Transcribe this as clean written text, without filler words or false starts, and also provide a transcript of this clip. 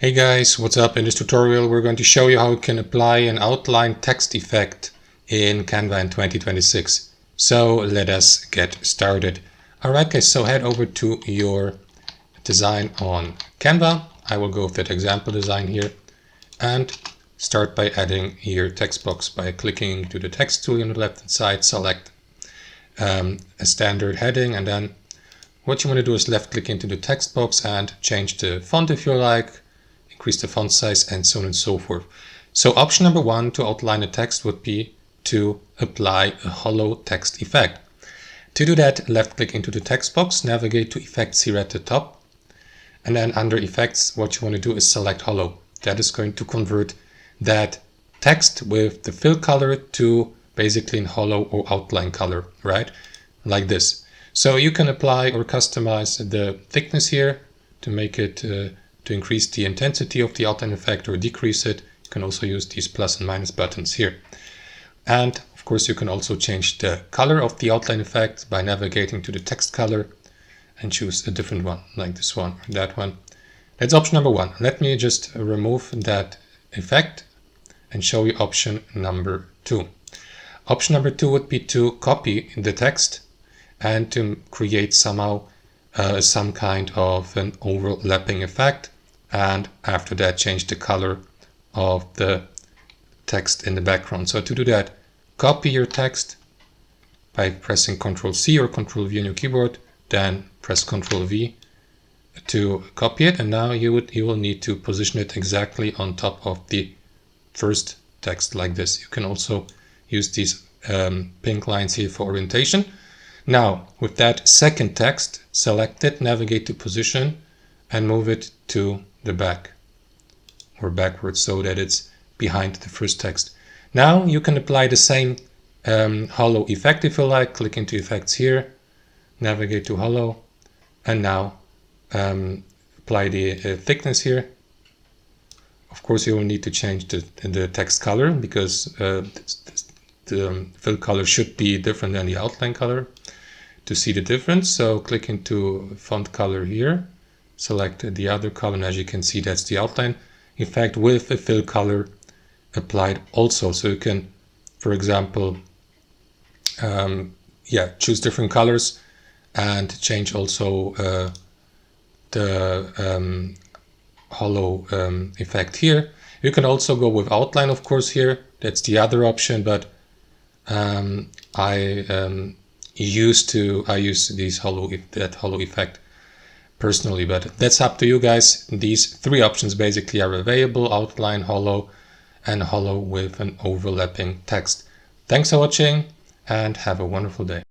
Hey guys, what's up? In this tutorial we're going to show you how you can apply an outline text effect in Canva in 2026. So let us get started. Alright guys, so head over to your design on Canva. I will go with that example design here and start by adding your text box by clicking to the text tool on the left hand side, select a standard heading, and then what you want to do is left click into the text box and change the font if you like, increase the font size, and so on and so forth. So option number one to outline a text would be to apply a hollow text effect. To do that, left click into the text box, navigate to effects here at the top, and then under effects what you want to do is select hollow. That is going to convert that text with the fill color to basically in hollow or outline color, right? Like this. So you can apply or customize the thickness here to make it to increase the intensity of the outline effect or decrease it. You can also use these plus and minus buttons here. And of course you can also change the color of the outline effect by navigating to the text color and choose a different one, like this one or that one. That's option number one. Let me just remove that effect and show you option number two. Option number two would be to copy the text and to create somehow some kind of an overlapping effect, and after that change the color of the text in the background. So to do that, copy your text by pressing Ctrl C or Ctrl V on your keyboard, then press Ctrl V to copy it, and now you will need to position it exactly on top of the first text like this. You can also use these pink lines here for orientation. Now, with that second text, select it, navigate to position, and move it to the back or backwards so that it's behind the first text. Now you can apply the same hollow effect if you like. Click into effects here, navigate to hollow, and now apply the thickness here. Of course, you will need to change the text color because the fill color should be different than the outline color to see the difference. So click into font color here, select the other color, and as you can see, that's the outline effect with the fill color applied also. So you can, for example, choose different colors and change also the hollow effect here. You can also go with outline, of course, here. That's the other option, but I use that hollow effect personally, but that's up to you guys. These three options basically are available: outline, hollow, and hollow with an overlapping text. Thanks for watching and have a wonderful day.